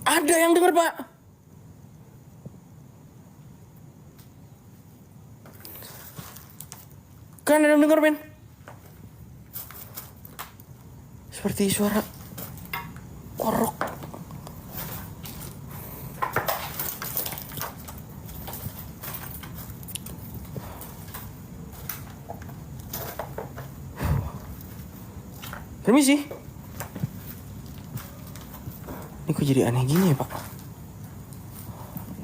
Ada yang denger, Pak. Kan ada yang denger, men. Seperti suara korok. Permisi. Ini kok jadi aneh gini ya, Pak?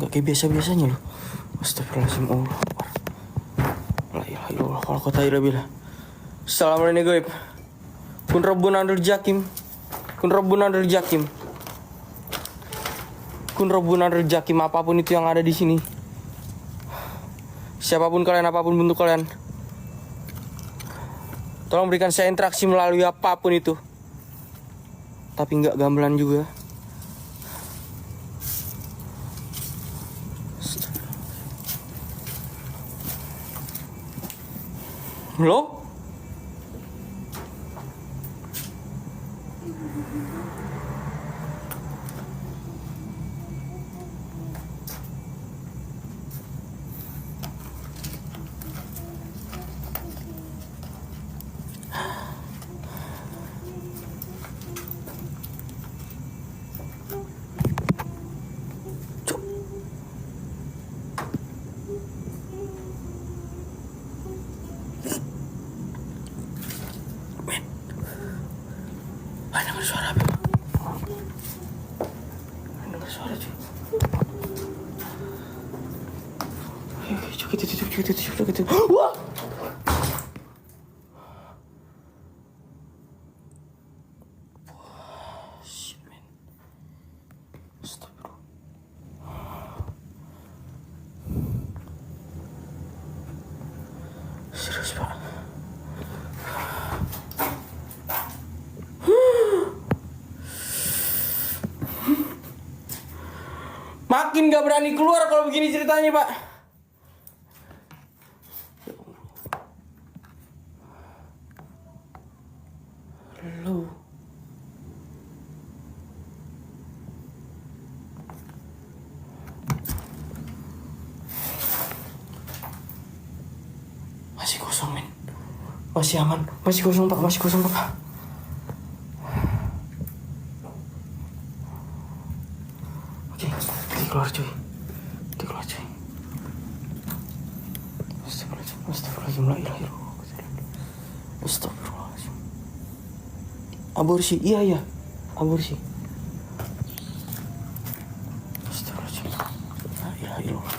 Gak kayak biasa-biasanya loh. Astagfirullahaladzim, Allah. La ilaha illallah, wala quwwata illa billah. Assalamualaikum. Kun Rabbuna Abdul Jakim. Kun Rabbuna Abdul Jakim. Kun Rabbuna Abdul Jakim, apapun itu yang ada di sini. Siapapun kalian, apapun bentuk kalian. Tolong berikan saya interaksi melalui apapun itu. Tapi nggak gamelan juga. Halo? Dengar suara apa? Dengar suara cuy. Coba itu. Wah! Shit, man. Stop, bro. Serius, Pak. Makin gak berani keluar kalau begini ceritanya, Pak. Halo. Masih kosong, men. Masih aman. Masih kosong, Pak. Masih kosong, Pak. Keluar cuy. Astagfirullahaladzim, la ilaha illallah. Astagfirullahaladzim. Aborsi, iya. Aborsi. Astagfirullahaladzim. La ilaha illallah.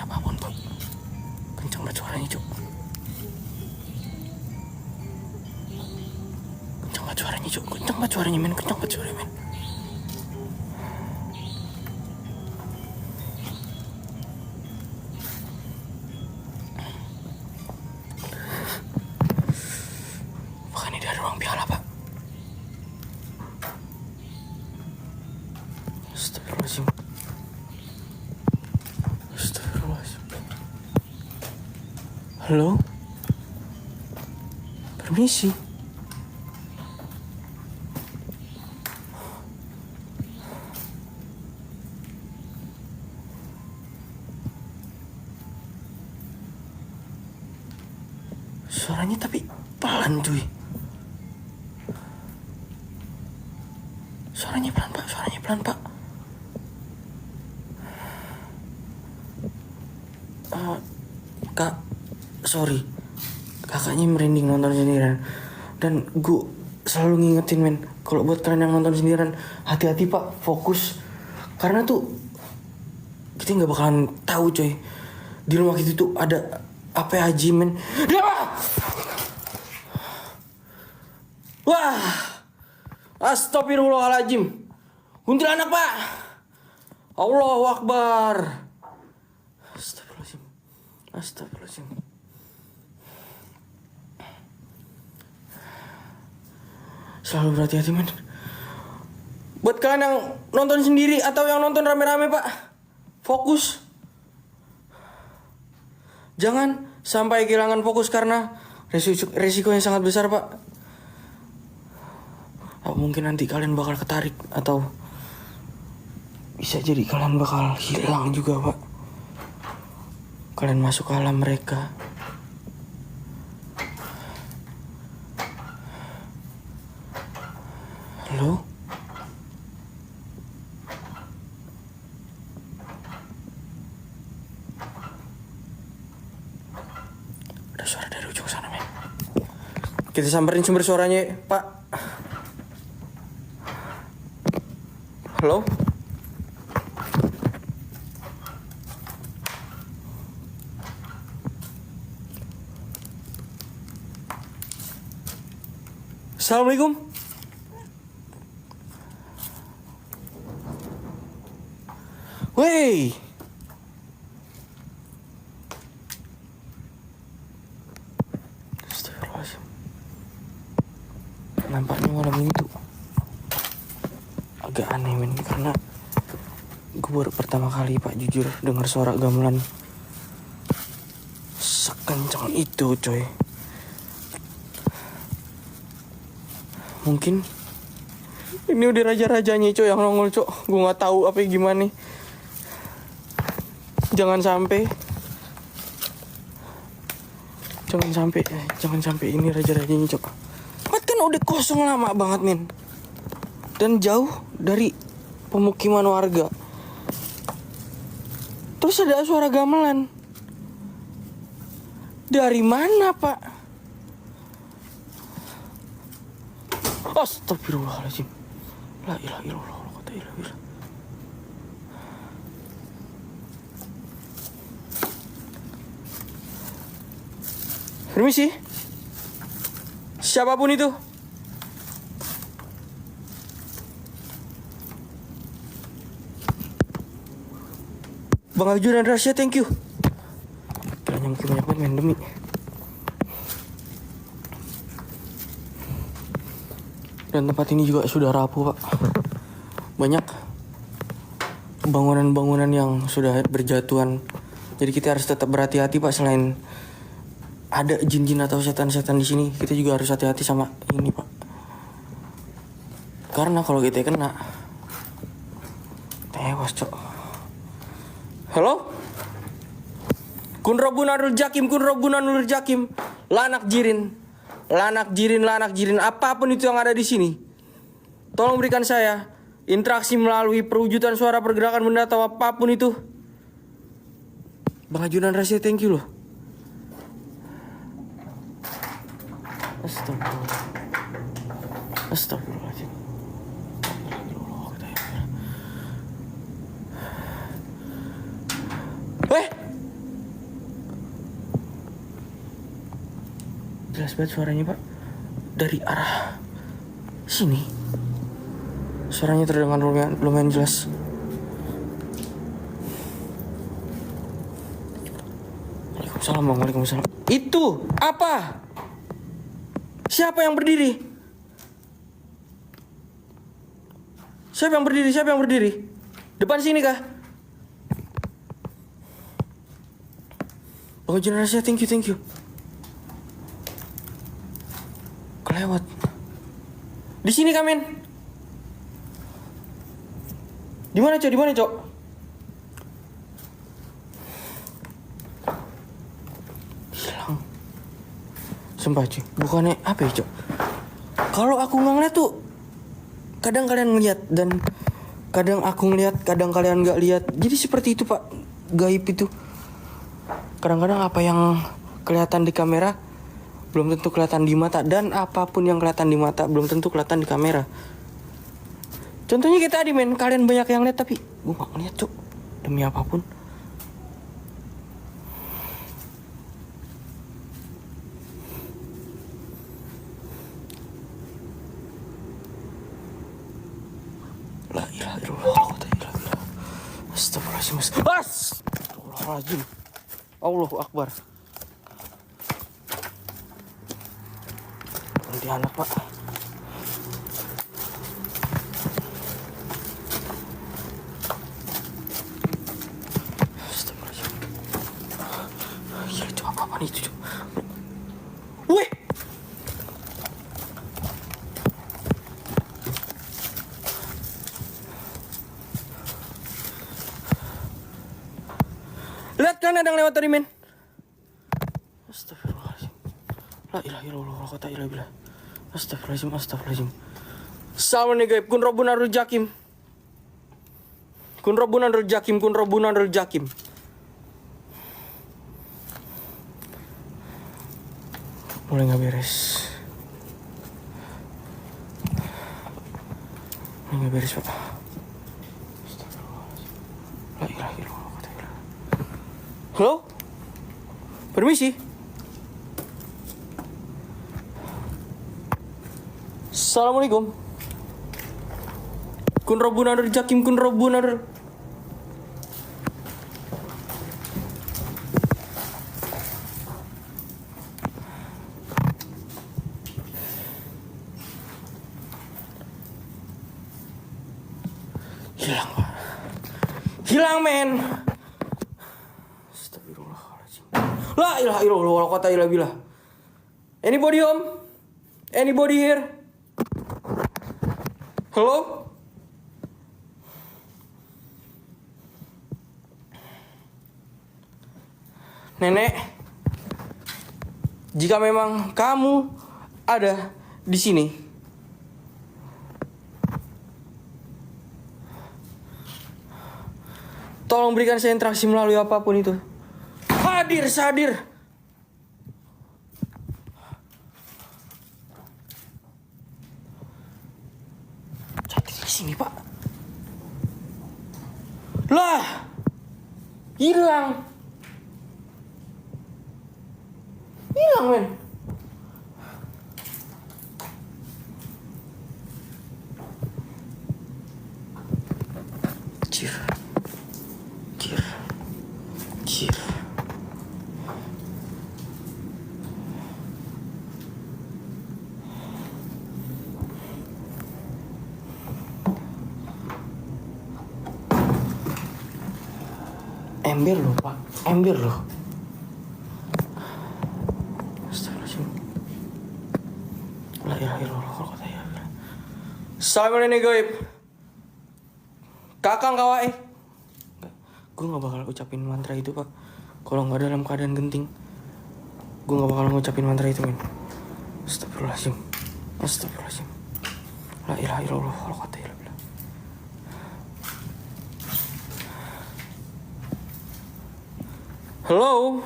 Apapun, Pak. Kencang banget suaranya, Cuk. Kencang banget suaranya, men. Apakah ini dari ruang piala, Pak? Astagfirullahaladzim. Halo? Permisi. Suaranya tapi pelan, cuy. Suaranya pelan, Pak. Kak, sorry. Kakaknya merinding nonton sendirian. Dan gue selalu ngingetin, men, kalau buat kalian yang nonton sendirian, hati-hati, Pak, fokus. Karena tuh kita nggak bakalan tahu, coy. Di rumah kita tuh ada apa aja, men. Wah, astagfirullahaladzim. Kuntilanak, Pak. Allahu Akbar. Astagfirullahaladzim. Selalu berhati-hati, men. Buat kalian yang nonton sendiri atau yang nonton rame-rame Pak, fokus. Jangan sampai kehilangan fokus karena resiko yang sangat besar Pak. Mungkin nanti kalian bakal ketarik atau bisa jadi kalian bakal hilang juga Pak. Kalian masuk ke alam mereka. Halo? Ada suara dari ujung sana, men. Kita samperin sumber suaranya, Pak. Halo? Assalamualaikum. Wey. Astagfirullahaladzim. Nampaknya malam ini tuh agak aneh men, karena gue baru pertama kali Pak jujur dengar suara gamelan sekencang itu coy. Mungkin ini udah raja-rajanya coy yang nongol coy. Gue nggak tahu apa gimana nih. Jangan sampai ini raja-rajanya coy. Kan udah kosong lama banget men. Dan jauh dari pemukiman warga. Terus ada suara gamelan. Dari mana Pak? Astagfirullahaladzim. La ilaha illallah wa la ilaha illallah. Permisi. Siapapun itu. Bang Aju dan Rasya, thank you. Kayaknya mungkin banyak banget main demi. Dan tempat ini juga sudah rapuh Pak. Banyak bangunan-bangunan yang sudah berjatuhan. Jadi kita harus tetap berhati-hati Pak. Selain ada jin-jin atau setan-setan di sini, kita juga harus hati-hati sama ini Pak. Karena kalau kita kena, tewas cok. Halo? Kun Rabbunanul Jakim. Lanak jirin. Apapun itu yang ada di sini, tolong berikan saya interaksi melalui perwujudan suara, pergerakan benda atau apapun itu. Bang Ajudan Rasya, thank you loh. Astagfirullahaladzim. Jelas banget suaranya Pak. Dari arah sini suaranya terdengar lumayan jelas. Waalaikumsalam Bang. Waalaikumsalam. Itu apa? Siapa yang berdiri? Siapa yang berdiri? Depan sini kah? Bang Generasi, thank you. Kelewat. Di sini Kamen. Di mana Cok? Hilang. Sumpah cuy, bukannya apa ya Cok? Kalau aku ngeliat tuh kadang kalian ngeliat dan kadang aku ngeliat, kadang kalian nggak lihat. Jadi seperti itu Pak, gaib itu. Kadang-kadang apa yang kelihatan di kamera belum tentu kelihatan di mata, dan apapun yang kelihatan di mata belum tentu kelihatan di kamera. Contohnya kita tadi men, kalian banyak yang lihat tapi gue gak ngeliat Cok, demi apapun. La ilaha illallah. Astagfirullahaladzim. Astagfirullahaladzim. Allahu Akbar. Nanti anak Pak. Bukan itu, Cok. Weh! Lihat kan ada yang lewat tadi, men. Astagfirullahaladzim. La ilaha illallah wa la ilaha illallah. Astagfirullahaladzim, astagfirullahaladzim. Salam negaib, kun robbuna rul jakim. Kun robbuna rul jakim, kun robbuna rul jakim. Mulai gak beres. Mulai gak beres, Pak. Astagfirullahaladzim. La ilaha illallah wa la ilaha illallah. Halo? Permisi? Assalamualaikum. Kun robbuna rul jakim, kun robbuna rul. Hilang, Pak. Hilang, men. Astagfirullahaladzim. La ilaha illallah wa la ilaha illallah. Anybody home? Anybody here? Hello? Nenek, jika memang kamu ada di sini, tolong berikan saya interaksi melalui apapun itu. Hadir, sadir. Cantik di sini, Pak. Lah, hilang. Hilang, men. Cir. Cir. Cir. Ember loh, Pak. Ember loh. La ilaha illallah wa la ilaha illallah. Assalamualaikum gaib. Kakang kawai. Gue gak bakal ucapin mantra itu, Pak. Kalau gak dalam keadaan genting, gue gak bakal ngucapin mantra itu, men. Astagfirullahaladzim. Astagfirullahaladzim. La ilaha illallah wa la ilaha illallah. Hello?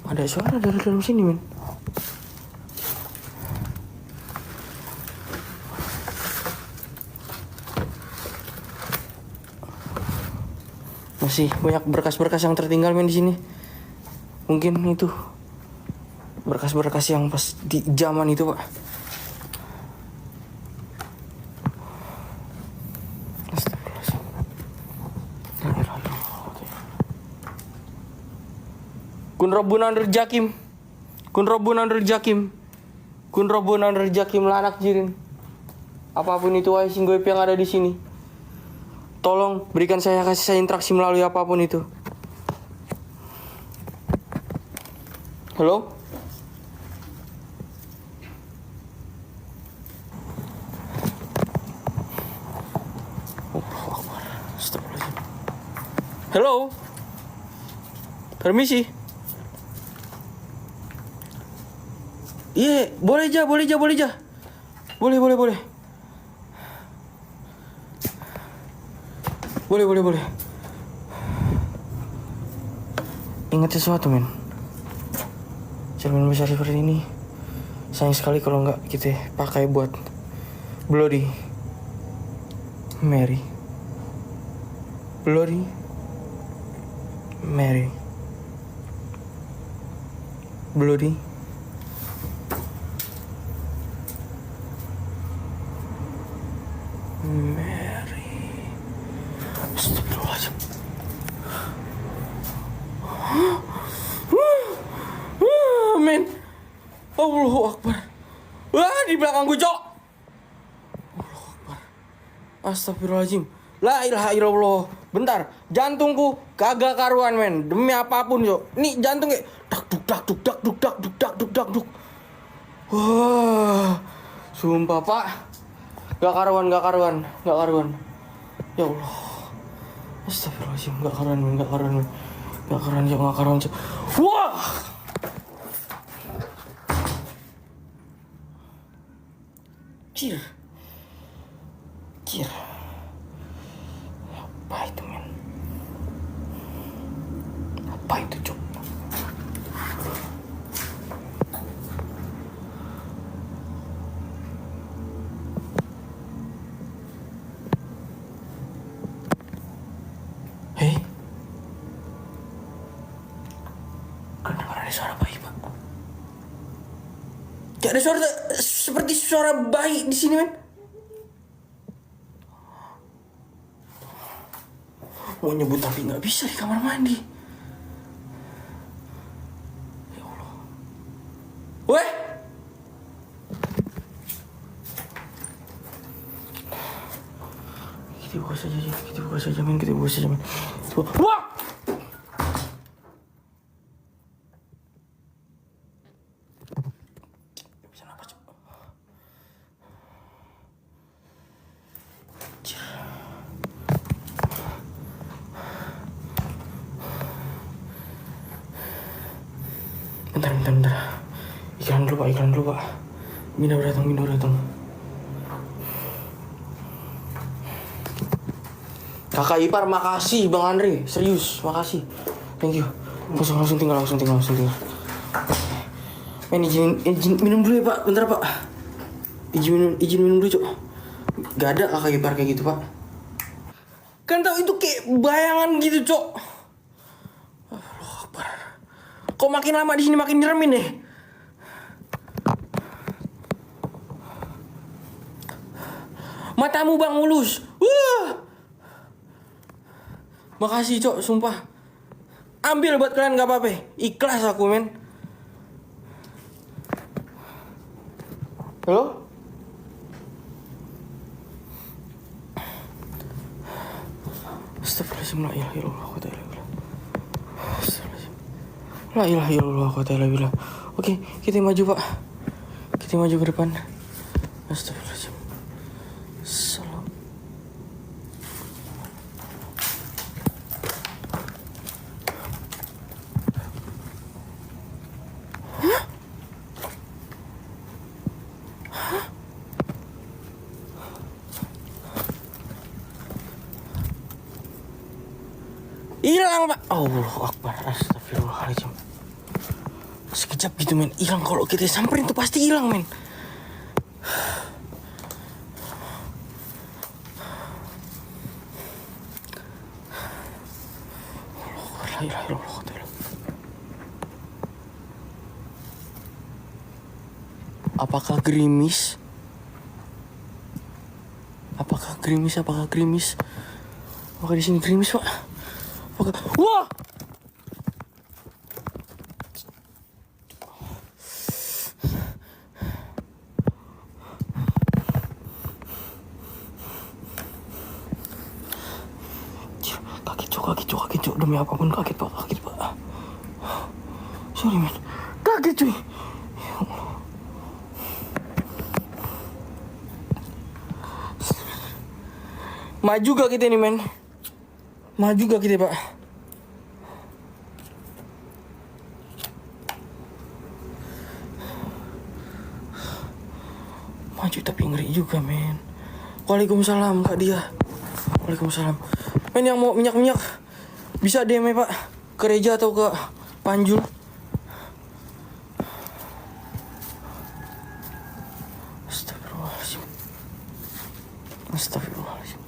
Ada suara dari dalam sini, men. Masih banyak berkas-berkas yang tertinggal, men, di sini. Mungkin itu berkas-berkas yang pas di zaman itu, Pak. Kun robbuna rul jakim. Kun robbuna rul jakim. Kun robbuna rul jakim lanak jirin. Apapun itu wahai sing goib yang ada di sini. Tolong berikan saya kasih saya interaksi melalui apapun itu. Halo? Allahu Akbar. Astagfirullahaladzim. Halo? Permisi? Iya, boleh ja. Boleh. Boleh. Ingat sesuatu, men. Cermin besar seperti ini sayang sekali kalau nggak kita pakai buat Bloody Mary. Bloody Mary. Bloody Mary. Astagfirullahaladzim. Men. Allahu Akbar. Wah, di belakang gue, Cok. Allahu Akbar. Astagfirullahaladzim. La ilaha illallah. Bentar, jantungku kagak karuan men. Demi apapun Cok. Nih jantung kayak dak duk dak duk dak duk dak duk dak duk dak duk. Wah. Sumpah Pak. Gak karuan. Ya Allah. Astagfirullahaladzim, gak karuan men. Gak karuan Cok. Wah. Cir. Apa itu men? Apa itu Cok? Hei, kenapa ada suara bayi Pak? Gak ada suara seperti suara bayi di sini men. Mau nyebut tapi nggak bisa di kamar mandi. Ya Allah. Weh. Kita buka saja men. Wah. Bisa apa Cok? Bentar. Iklan dulu Pak. Mina udah datang. Kakak ipar makasih Bang Andre. Serius, makasih. Thank you. Langsung tinggal. Men izin minum dulu ya Pak. Bentar Pak. Izin minum dulu Cok. Gak ada kakak ipar kayak gitu Pak. Kan tau itu kayak bayangan gitu Cok. Allah Akbar. Kok makin lama di sini makin nyeremin deh. Matamu Bang mulus. Makasih Cok, sumpah. Ambil buat kalian gak apa-apa. Ikhlas aku men. Halo? Astagfirullahaladzim, la ilaha illallah wa ta'ala billah. Astagfirullahaladzim. La ilaha illallah wa ta'ala billah. Oke, kita maju Pak. Kita maju ke depan. Astagfirullahaladzim. Salam. Hilang Pak. Allahu Akbar. Astagfirullahaladzim. Sekejap gitu men. Hilang, kalau kita samperin tuh pasti hilang men. La ilaha illallah. Apakah gerimis? Apakah di sini gerimis Pak? Wah! Kaget cok. Demi apapun kaget Pak. Sorry men. Kaget cuy. Maju gak kita nih men? Maju gak kita Pak? Maju tapi ngeri juga men. Waalaikumsalam Kak dia. Waalaikumsalam. Men yang mau minyak bisa DM ya Pak. Ke Reja atau ke Panjul. Astagfirullahaladzim.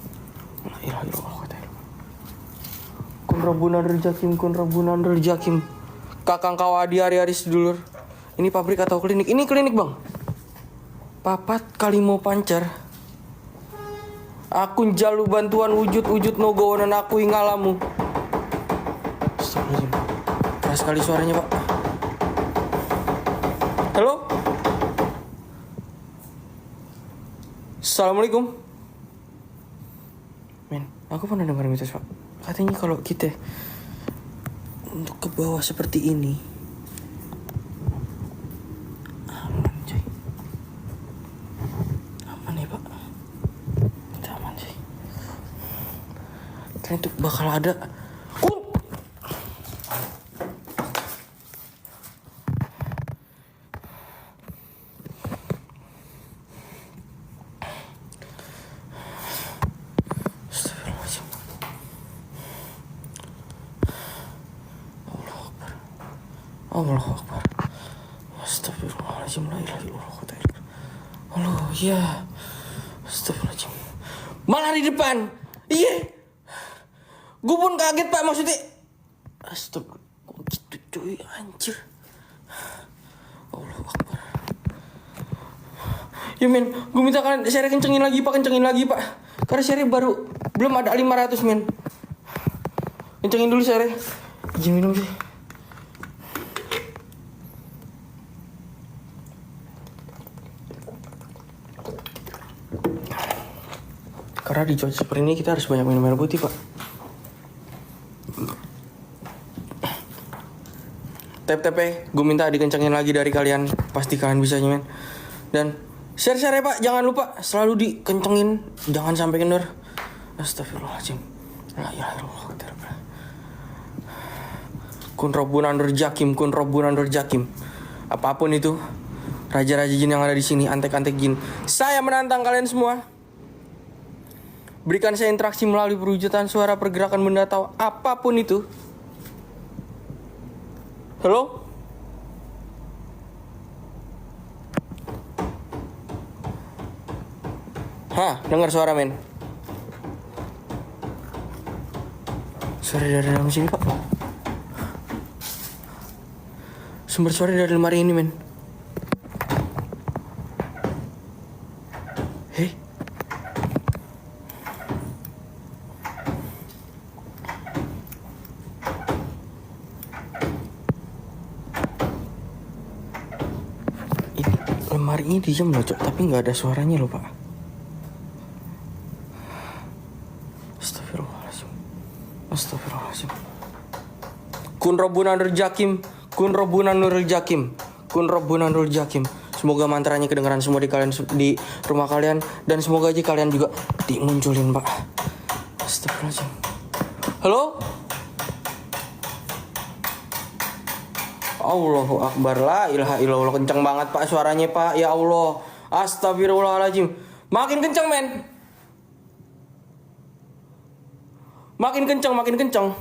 La ilaha illallah wa ta'ala. Kun Rabbuna Jakim. Kakang Kawadi hari-hari sedulur. Ini pabrik atau klinik? Ini klinik Bang. Papat kali mau pancar. Aku jalu bantuan wujud nogowonan aku ingalamu. Astagfirullahaladzim. Keras sekali suaranya Pak. Halo? Assalamualaikum. Men, Aku pernah dengar mitos Pak. Katanya kalau kita untuk ke bawah seperti ini aman cuy. Aman ya Pak. Kita aman sih. Ternyata itu bakal ada. Allahu Akbar. Astagfirullahaladzim. La ilaha illallah. Allah ya. Astagfirullahaladzim. Malah di depan. Iya. Gue pun kaget Pak, maksudnya. Astagfirullah. Kok gitu cuy, anjir. Allahu Akbar. Ya men, gue minta kalian share kencengin lagi Pak. Karena share baru belum ada 500 men. Kencengin dulu share. Izin minum sih. Karena di cuaca seperti ini kita harus banyak minum air putih Pak. Tap gue minta dikencengin lagi dari kalian. Pasti kalian bisa men. Dan share ya Pak, jangan lupa selalu dikencengin, jangan sampai kendor. Astagfirullahaladzim. La ilaha illallah. Kun Rabbun Andur Jakim. Apapun itu, raja-raja jin yang ada di sini, antek-antek jin, saya menantang kalian semua. Berikan saya interaksi melalui perwujudan suara, pergerakan benda atau apapun itu. Halo? Hah, dengar suara men. Suara dari dalam sini Pak. Sumber suara dari lemari ini men. Hei. Lemari ini diam loh Cok, tapi gak ada suaranya loh Pak. Astagfirullahaladzim. Kun Rabbun Andur Jakim. Semoga mantranya kedengaran semua di rumah kalian. Dan semoga aja kalian juga dimunculin Pak. Astagfirullahaladzim. Halo? Allahu Akbar, la ilaha illallah. Kencang banget Pak suaranya Pak. Ya Allah. Astagfirullahaladzim. Makin kencang men. Makin kencang.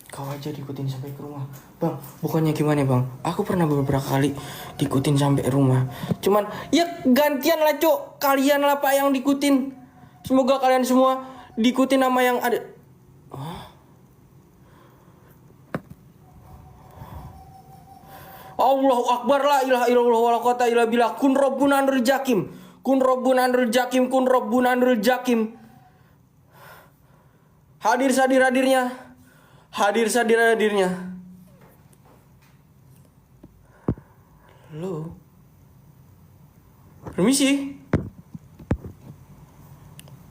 Kau aja diikutin sampai ke rumah. Bang, bukannya gimana Bang? Aku pernah beberapa kali diikutin sampai rumah. Cuman ya gantian lah Cok. Kalian lah Pak yang diikutin. Semoga kalian semua diikutin nama yang ada. Allahu Akbar, la ilaha illallah wa la quwwata illa billah. Kun Rabbun Andur Jakim. Hadir sadir-hadirnya. Halo. Permisi.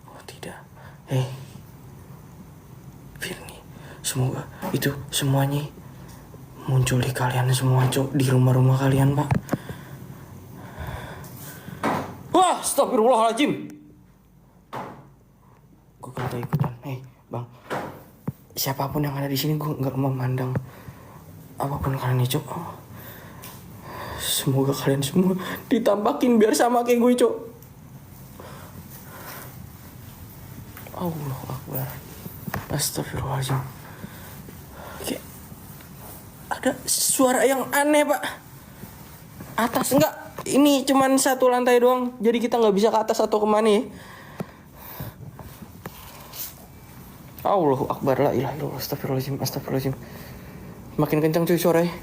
Oh tidak. Firni. Semoga itu semuanya muncul di kalian semua Cok. Di rumah-rumah kalian Pak. Wah, astagfirullahaladzim. Gue kagak ikutan. Bang, siapapun yang ada di sini gue nggak memandang apapun kalian nih Cok. Semoga kalian semua ditambakin biar sama kayak gue Cok. Allahu Akbar. Astagfirullahaladzim. Kayak ada suara yang aneh Pak. Atas enggak. Ini cuman satu lantai doang. Jadi kita gak bisa ke atas atau kemana ya. Allahu Akbar, la ilaha illallah. Astagfirullahaladzim. Makin kencang cuy suaranya.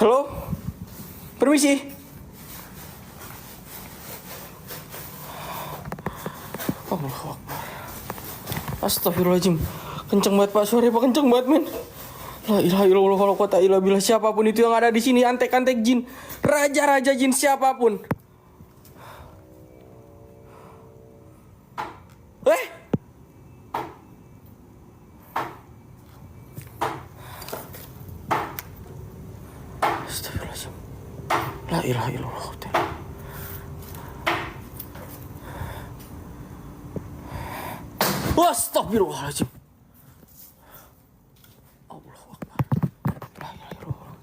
Halo? Permisi. Allahu Akbar. Astagfirullahaladzim. Kencang banget Pak suaranya Pak, kencang banget men. La ilaha illallah wa la quwwata illa billah. Siapapun itu yang ada di sini, antek-antek jin, raja-raja jin, siapapun. Eh, astagfirullahaladzim. La ilaha illallah. Astagfirullahaladzim. Allahu Akbar. La ilaha illallah.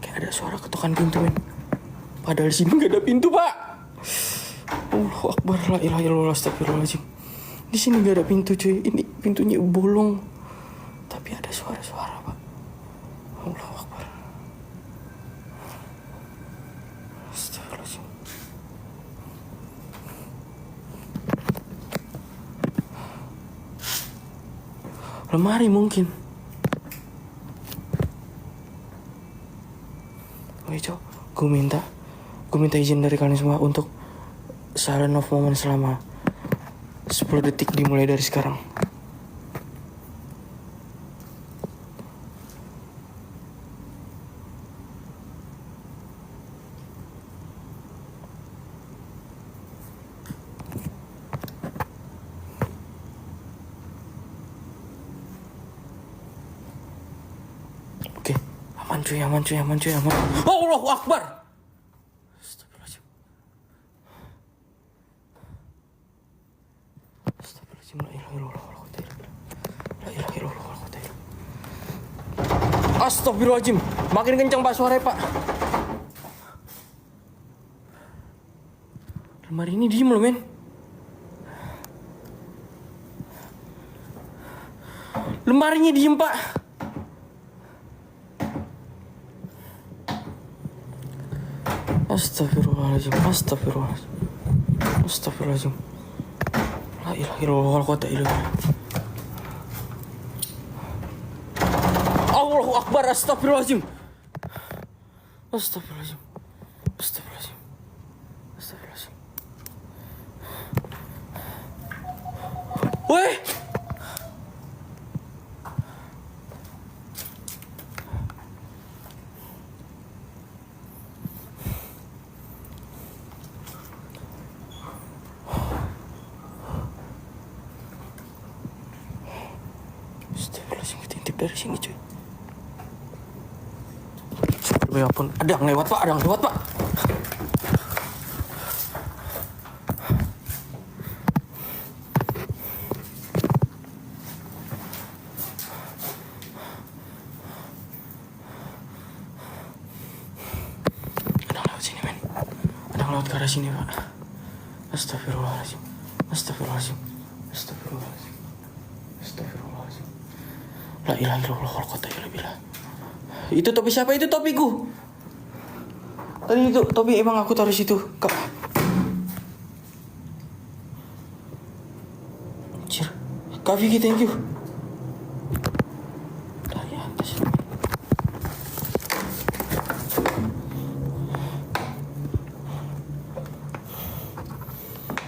Kayak ada suara ketukan pintu, men. Padahal di sini nggak ada pintu, Pak. Allahu Akbar, la ilaha illallah, astagfirullahaladzim. Di sini nggak ada pintu, cuy. Ini pintunya bolong, tapi ada suara-suara, Pak. Allahu Akbar. Astagfirullahaladzim. Lemari mungkin. Oke, Cok. Gue minta izin dari kalian semua untuk silent of moment selama 10 detik dimulai dari sekarang. Oke, aman cuy. Allahu Akbar. Astagfirullahaladzim. La ilaha illallah. Astagfirullahaladzim. Makin kencang, Pak, suaranya, Pak. Lemari ini diem loh, men. Lemarinya diem, Pak. Astagfirullahaladzim. La ilaha illallah wal quwwata illa billah. Allahu Akbar, astagfirullahaladzim. Weh. Astagfirullahaladzim, kita intip dari sini, cuy. Ya ampun, ada yang lewat, Pak. Ada yang lewat, Pak. Ada yang lewat sini, men. Ada yang lewat ke arah sini, Pak. Astagfirullahaladzim. La ilaha illallah wal quwwata illa billah. Itu topi siapa? Itu topiku. Tadi itu topi emang aku taruh situ, Kak. Anjir. Kak Vicky, thank you. Dari atas.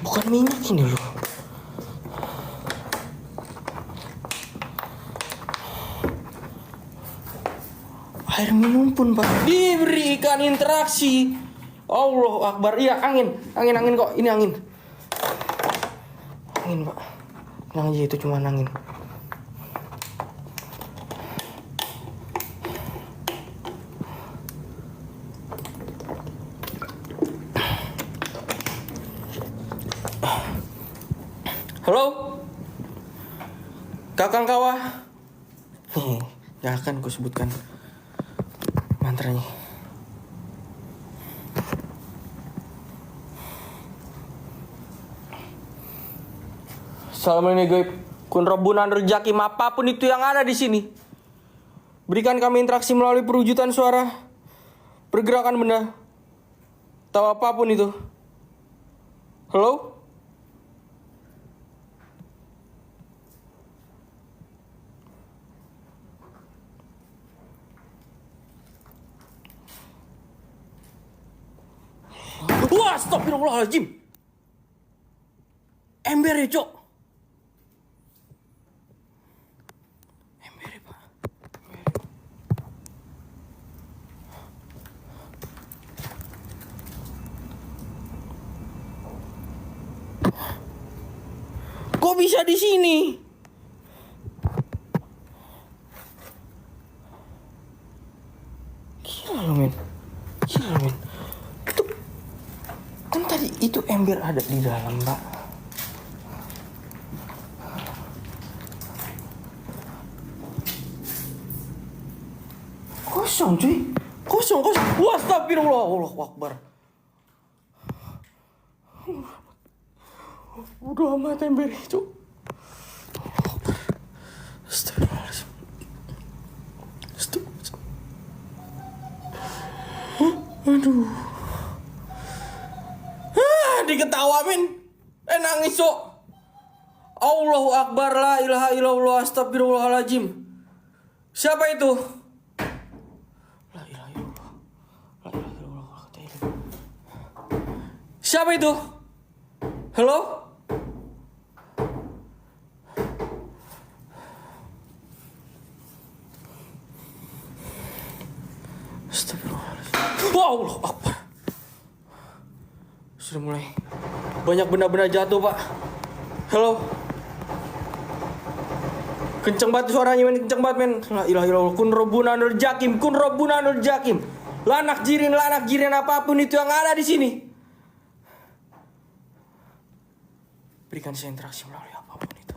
Bukan minyak ini loh. Air minum pun, Pak, diberikan interaksi. Allahu Akbar. Iya, angin kok. Ini angin, Pak. Tenang aja, itu cuma angin. Halo, Kakang Kawah. Gak akan ku sebutkan mantranya. Assalamualaikum gaib. Kun Rabbunan Rejakim, apapun itu yang ada di sini. Berikan kami interaksi melalui perwujudan suara, pergerakan benda, atau apapun itu. Halo? Wah, astagfirullahaladzim. Ember ya, Cok. Ember ya, Pak. Kok bisa di sini? Gila lo, men. Gila, men. Itu kan tadi itu ember ada di dalam, Pak. Kosong, cuy. Kosong. Wah, astagfirullah. Allahu Akbar. Udah amat ember itu. Astagfirullahaladzim. Aduh. Diketawa, men. Nangis, Cok. Allahu Akbar, la ilaha illallah, astagfirullahaladzim. Siapa itu? La ilaha illallah. La ilaha illallah. Siapa itu? Halo? Astagfirullahaladzim. Wow, Allahu Akbar. Sudah mulai banyak benda-benda jatuh, Pak. Halo? Kenceng banget suaranya, men. Kenceng banget, men. La ilaha illallah. Kun robbunanul jakim. Kun robbunanul jakim. Lanak jirin apapun itu yang ada di sini. Berikan saya interaksi melalui apapun itu.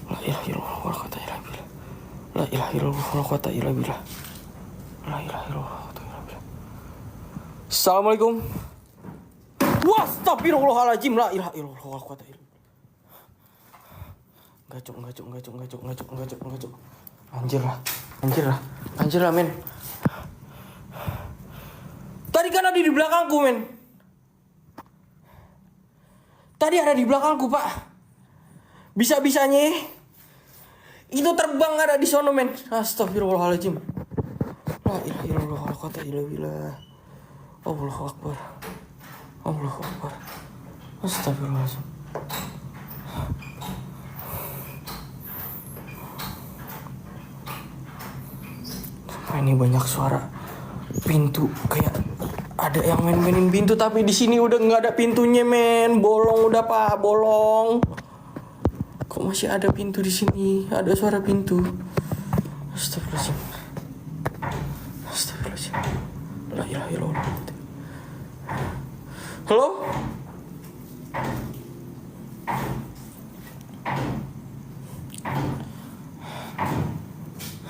La ilaha illallah wa la quwwata illa billah. La ilaha illallah wa la quwwata illa billah. La ilaha illallah wa la quwwata illa billah. Assalamualaikum. Astagfirullahaladzim. La ilaha illallah wa la quwwata illa billah. Enggak, Cok. Anjir lah, men. Tadi kan ada di belakangku, men. Tadi ada di belakangku, Pak. Bisa-bisanya itu terbang ada di sono, men. Astagfirullahaladzim. La ilaha illallah wa la quwwata illa billah. Allahu Akbar. Astagfirullahaladzim. Ini banyak suara pintu, kayak ada yang main-mainin pintu, tapi di sini udah nggak ada pintunya, men. Bolong udah, Pak, bolong. Kok masih ada pintu di sini? Ada suara pintu. Astagfirullahaladzim. La ilaha illallah. Halo?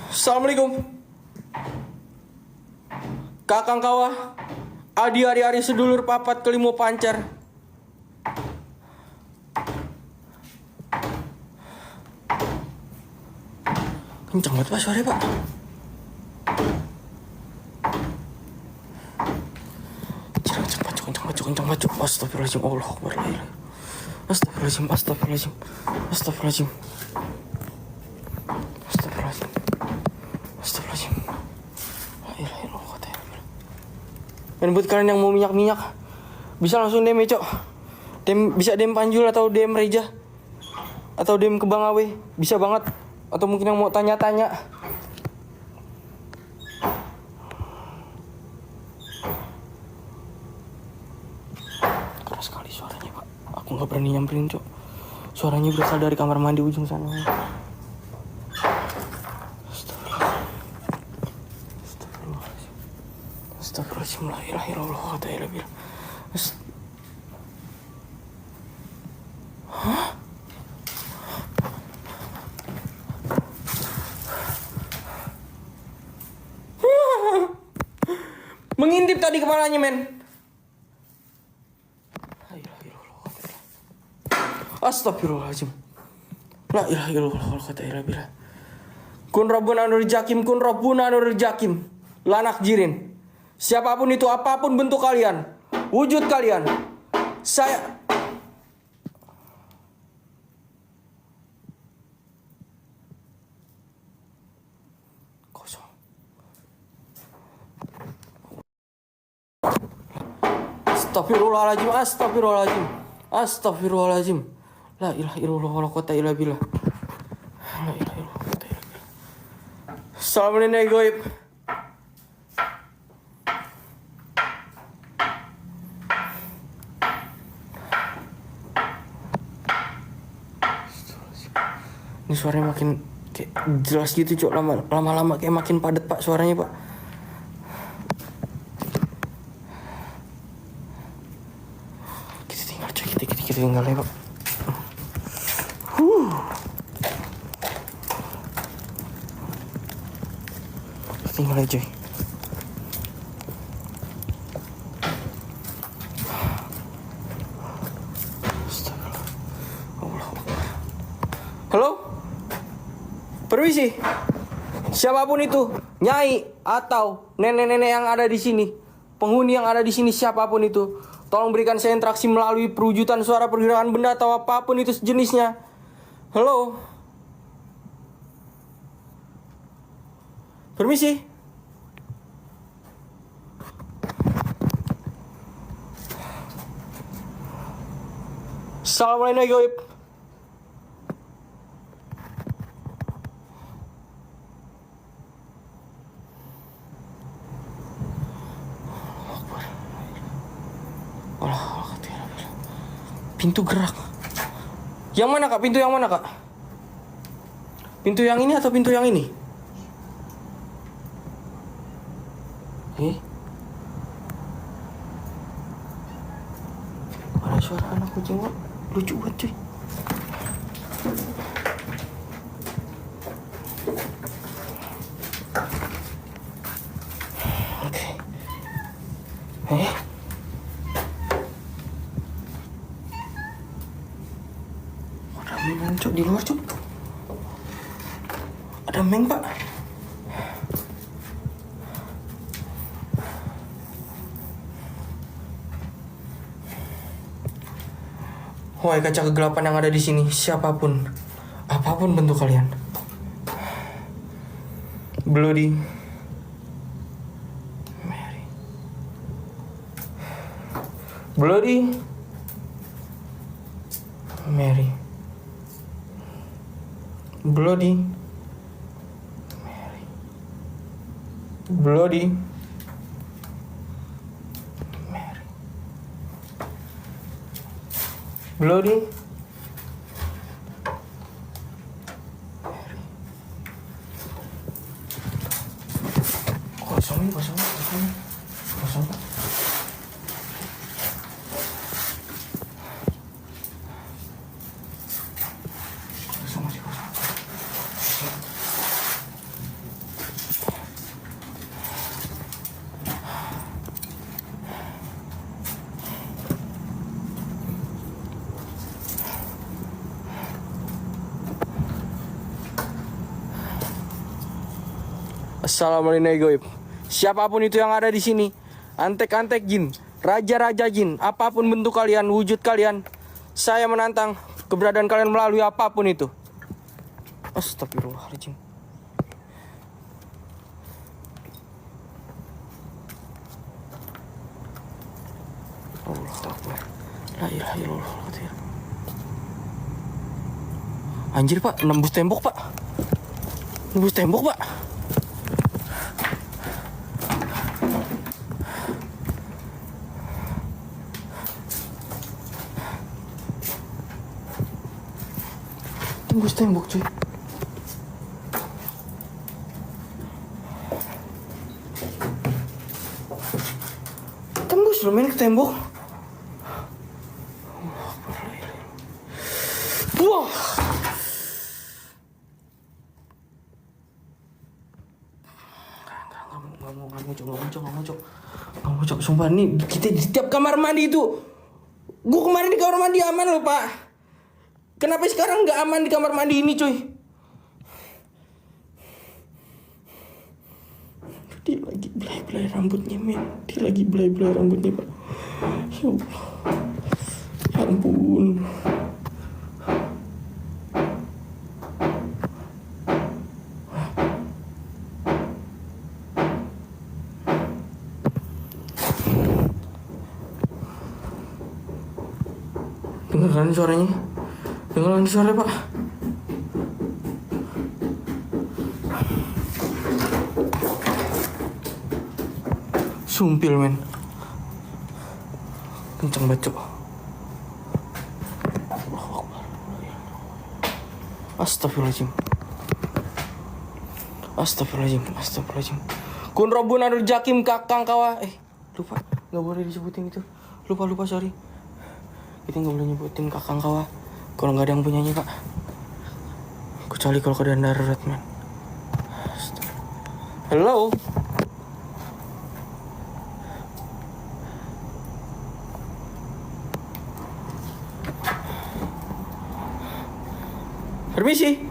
Assalamualaikum. Kakang kawah, adi ari sedulur papat kelimo pancar. Kenceng banget, Pak, suaranya, Pak. Kenceng banget. Astagfirullahaladzim. Allahu Akbar. Astagfirullahaladzim. Dan buat kalian yang mau minyak, bisa langsung DM ya, Cok. Bisa DM Panjul atau DM Reja atau DM ke Bang Awe, bisa banget. Atau mungkin yang mau tanya-tanya. Keras sekali suaranya, Pak. Aku nggak berani nyamperin, Cok. Suaranya berasal dari kamar mandi ujung sana. Astagfirullahaladzim. La ilaha illallah wa la ilaha illallah. Hah? Mengintip tadi kepalanya, men. La ilaha illallah wa la ilaha. Astagfirullahaladzim. La ilaha illallah wa la ilaha illallah. Kun rabbuna nur jakim. Lanak jirin. Siapapun itu, apapun bentuk kalian, wujud kalian, saya Astagfirullahaladzim, astagfirullahaladzim, astagfirullahaladzim. La ilaha illallah wa la quwwata illa billah. La ilaha illallah wa la quwwata illa billah. Assalamualaikum goib. Ini suaranya makin kayak jelas gitu cok, lama-lama kayak makin padat pak suaranya pak. Kita tinggal cok, kita tinggal ya pak. Tinggal aja. Halo? Permisi. Siapapun itu, nyai atau nenek-nenek yang ada di sini, penghuni yang ada di sini siapapun itu, tolong berikan saya interaksi melalui perwujudan suara, pergerakan benda atau apapun itu sejenisnya. Halo? Permisi. Assalamualaikum goib. Pintu gerak. Yang mana kak? Pintu yang mana kak? Pintu yang ini atau pintu yang ini? Ada suara anak kucing kok. Lucu banget cuy. Oke. Ada meng cok di luar cok. Ada meng pak. Wahai kaca kegelapan yang ada di sini, siapapun, apapun bentuk kalian, Bloody Mary, Bloody Mary, Bloody Mary, Bloody Bloody kosong. Assalamualaikum goib. Siapapun itu yang ada di sini, antek-antek jin, raja-raja jin, apapun bentuk kalian, wujud kalian, saya menantang keberadaan kalian melalui apapun itu. Astagfirullahaladzim. Allahu Akbar. La ilaha illallah. Anjir pak, nembus tembok pak. Nembus tembok pak. Tembus tembok cuy. Tembus loh main ke tembok. Wah. Nggak mau cok. Sumpah nih kita di setiap kamar mandi itu. Gue kemarin di kamar mandi aman loh pak. Kenapa sekarang nggak aman di kamar mandi ini cuy? Dia lagi belai-belai rambutnya men. Dia lagi belai-belai rambutnya pak. Ya Allah. Ya ampun. Dengar kan suaranya? Dengar kan suara pak? Sumpil men. Kenceng bacok. Astagfirullahaladzim. Astagfirullahaladzim. Kun robun adur jakim kakang kawa. Lupa, nggak boleh disebutin itu. Lupa sorry. Kita nggak boleh nyebutin kakang kawa. Kalau nggak ada yang punyanya pak. Kecuali kalau keadaan darurat men. Hello. Permisi.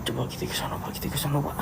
Coba kita ke sana pak.